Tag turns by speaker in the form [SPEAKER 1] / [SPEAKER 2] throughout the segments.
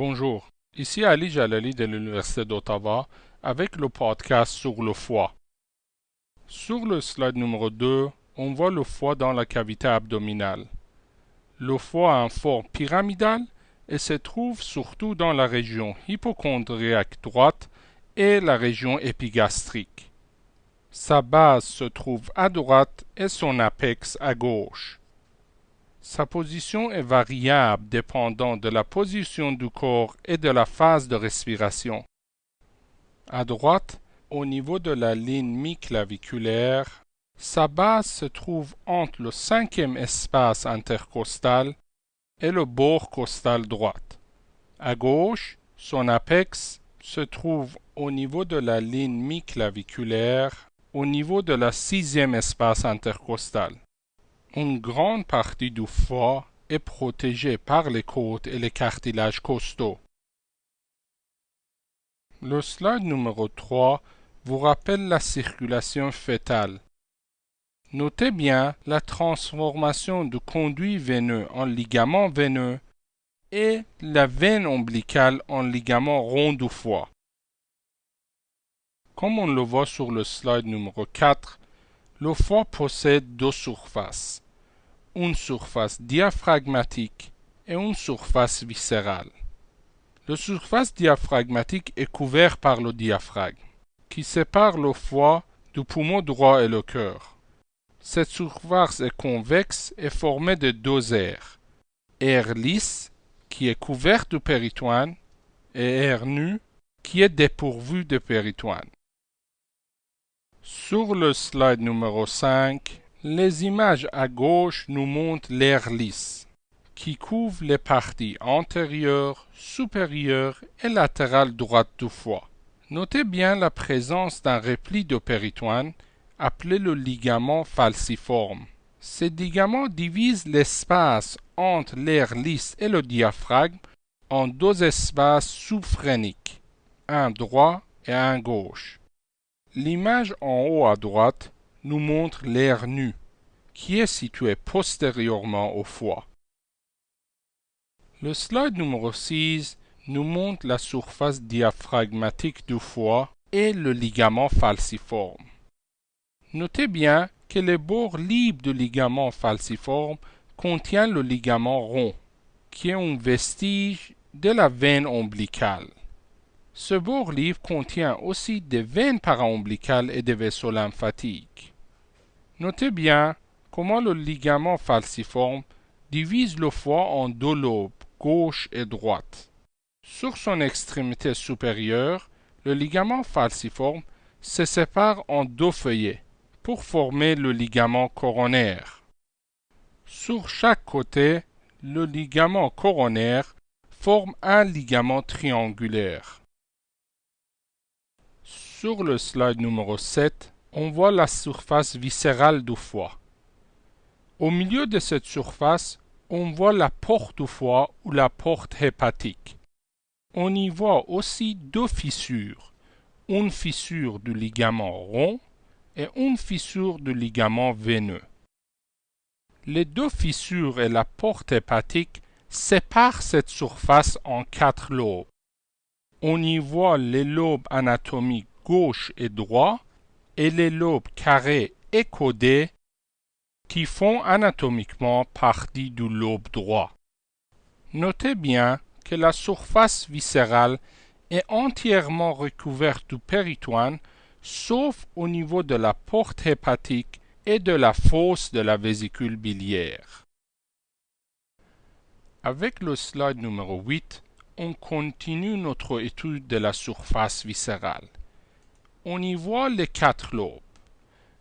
[SPEAKER 1] Bonjour, ici Ali Jalali de l'Université d'Ottawa avec le podcast sur le foie. Sur le slide numéro 2, on voit le foie dans la cavité abdominale. Le foie a une forme pyramidale et se trouve surtout dans la région hypocondriaque droite et la région épigastrique. Sa base se trouve à droite et son apex à gauche. Sa position est variable dépendant de la position du corps et de la phase de respiration. À droite, au niveau de la ligne mi-claviculaire, sa base se trouve entre le cinquième espace intercostal et le bord costal droite. À gauche, son apex se trouve au niveau de la ligne mi-claviculaire, au niveau de la sixième espace intercostal. Une grande partie du foie est protégée par les côtes et les cartilages costaux. Le slide numéro 3 vous rappelle la circulation fœtale. Notez bien la transformation du conduit veineux en ligament veineux et la veine ombilicale en ligament rond du foie. Comme on le voit sur le slide numéro 4, le foie possède deux surfaces, une surface diaphragmatique et une surface viscérale. La surface diaphragmatique est couverte par le diaphragme, qui sépare le foie du poumon droit et le cœur. Cette surface est convexe et formée de deux aires, aire lisse, qui est couverte de péritoine, et aire nue, qui est dépourvue de péritoine. Sur le slide numéro 5, les images à gauche nous montrent l'aire lisse, qui couvre les parties antérieures, supérieures et latérales droites du foie. Notez bien la présence d'un repli de péritoine appelé le ligament falciforme. Ces ligaments divisent l'espace entre l'aire lisse et le diaphragme en deux espaces sous-phréniques, un droit et un gauche. L'image en haut à droite nous montre l'aire nue, qui est située postérieurement au foie. Le slide numéro 6 nous montre la surface diaphragmatique du foie et le ligament falciforme. Notez bien que le bord libre du ligament falciforme contient le ligament rond, qui est un vestige de la veine ombilicale. Ce bord libre contient aussi des veines paraombilicales et des vaisseaux lymphatiques. Notez bien comment le ligament falciforme divise le foie en deux lobes, gauche et droite. Sur son extrémité supérieure, le ligament falciforme se sépare en deux feuillets pour former le ligament coronaire. Sur chaque côté, le ligament coronaire forme un ligament triangulaire. Sur le slide numéro 7, on voit la surface viscérale du foie. Au milieu de cette surface, on voit la porte du foie ou la porte hépatique. On y voit aussi deux fissures, une fissure du ligament rond et une fissure du ligament veineux. Les deux fissures et la porte hépatique séparent cette surface en quatre lobes. On y voit les lobes anatomiques gauche et droit et les lobes carrés et codés qui font anatomiquement partie du lobe droit. Notez bien que la surface viscérale est entièrement recouverte du péritoine, sauf au niveau de la porte hépatique et de la fosse de la vésicule biliaire. Avec le slide numéro 8, on continue notre étude de la surface viscérale. On y voit les quatre lobes,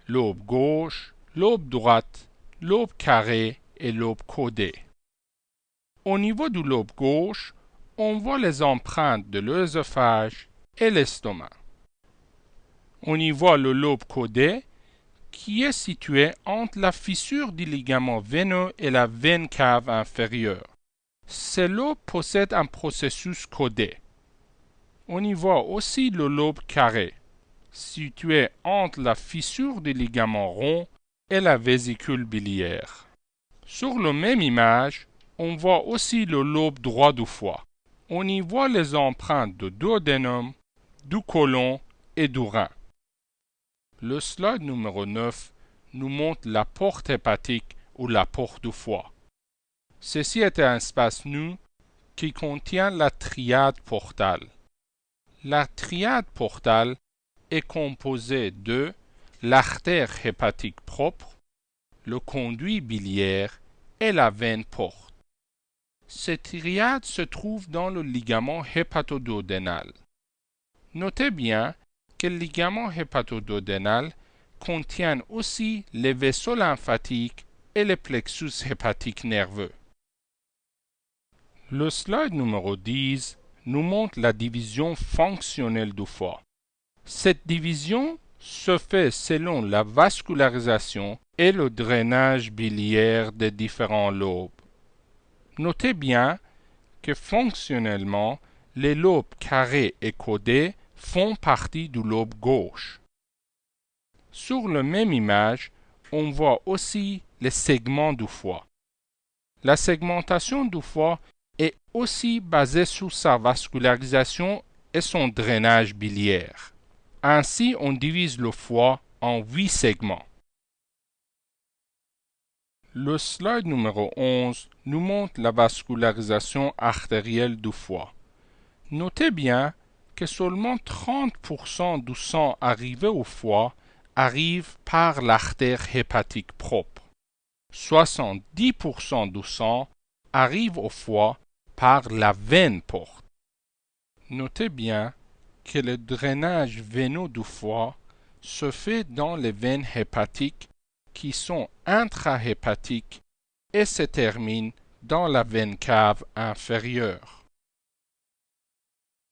[SPEAKER 1] lobe gauche, lobe droite, lobe carré et lobe codé. Au niveau du lobe gauche, on voit les empreintes de l'œsophage et l'estomac. On y voit le lobe codé qui est situé entre la fissure du ligament veineux et la veine cave inférieure. Ce lobe possède un processus codé. On y voit aussi le lobe carré, situé entre la fissure du ligament rond et la vésicule biliaire. Sur la même image, on voit aussi le lobe droit du foie. on y voit les empreintes du duodénum, du côlon et du rein. Le slide numéro 9 nous montre la porte hépatique ou la porte du foie. Ceci est un espace nu qui contient la triade portale. La triade portale est composée de l'artère hépatique propre, le conduit biliaire et la veine porte. Cette triade se trouve dans le ligament hépatoduodénal. Notez bien que le ligament hépatoduodénal contient aussi les vaisseaux lymphatiques et le plexus hépatique nerveux. Le slide numéro 10 nous montre la division fonctionnelle du foie. Cette division se fait selon la vascularisation et le drainage biliaire des différents lobes. Notez bien que fonctionnellement, les lobes carrés et codés font partie du lobe gauche. Sur la même image, on voit aussi les segments du foie. La segmentation du foie est aussi basée sur sa vascularisation et son drainage biliaire. Ainsi, on divise le foie en 8 segments. Le slide numéro 11 nous montre la vascularisation artérielle du foie. Notez bien que seulement 30% du sang arrivé au foie arrive par l'artère hépatique propre. 70% du sang arrive au foie par la veine porte. Notez bien que le drainage veineux du foie se fait dans les veines hépatiques qui sont intrahépatiques et se terminent dans la veine cave inférieure.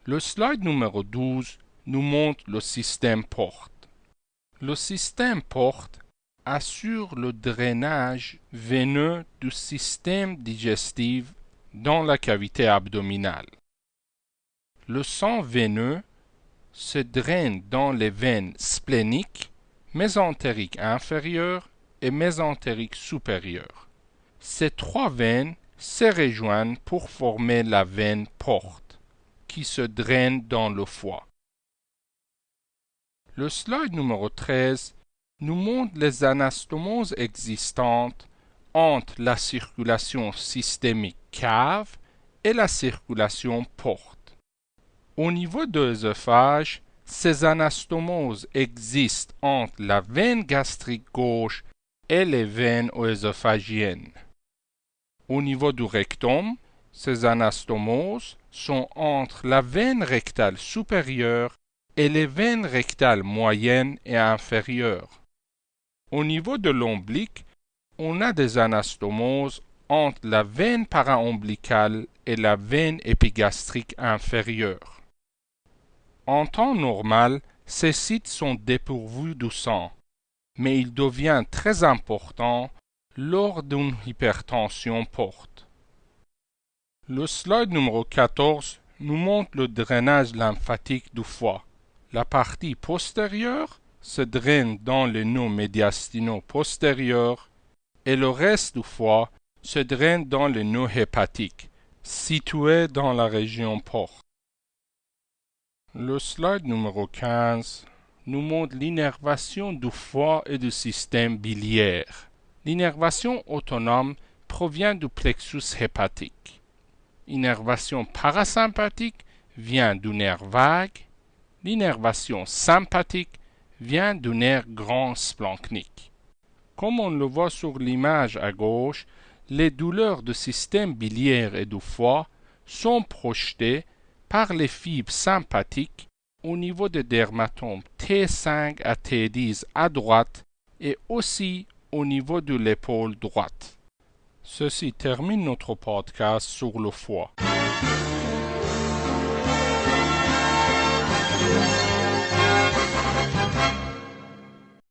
[SPEAKER 1] Le slide numéro 12 nous montre le système porte. Le système porte assure le drainage veineux du système digestif dans la cavité abdominale. Le sang veineux se draine dans les veines spléniques, mésentériques inférieures et mésentériques supérieures. Ces 3 veines se rejoignent pour former la veine porte, qui se draine dans le foie. Le slide numéro 13 nous montre les anastomoses existantes entre la circulation systémique cave et la circulation porte. Au niveau de l'œsophage, ces anastomoses existent entre la veine gastrique gauche et les veines œsophagiennes. Au niveau du rectum, ces anastomoses sont entre la veine rectale supérieure et les veines rectales moyennes et inférieures. Au niveau de l'ombilic, on a des anastomoses entre la veine paraombilicale et la veine épigastrique inférieure. En temps normal, ces sites sont dépourvus de sang, mais il devient très important lors d'une hypertension porte. Le slide numéro 14 nous montre le drainage lymphatique du foie. La partie postérieure se draine dans les nœuds médiastinaux postérieurs et le reste du foie se draine dans les nœuds hépatiques, situés dans la région porte. Le slide numéro 15 nous montre l'innervation du foie et du système biliaire. L'innervation autonome provient du plexus hépatique. L'innervation parasympathique vient du nerf vague. L'innervation sympathique vient du nerf grand splanchnique. Comme on le voit sur l'image à gauche, les douleurs du système biliaire et du foie sont projetées par les fibres sympathiques au niveau des dermatomes T5 à T10 à droite et aussi au niveau de l'épaule droite. Ceci termine notre podcast sur le foie.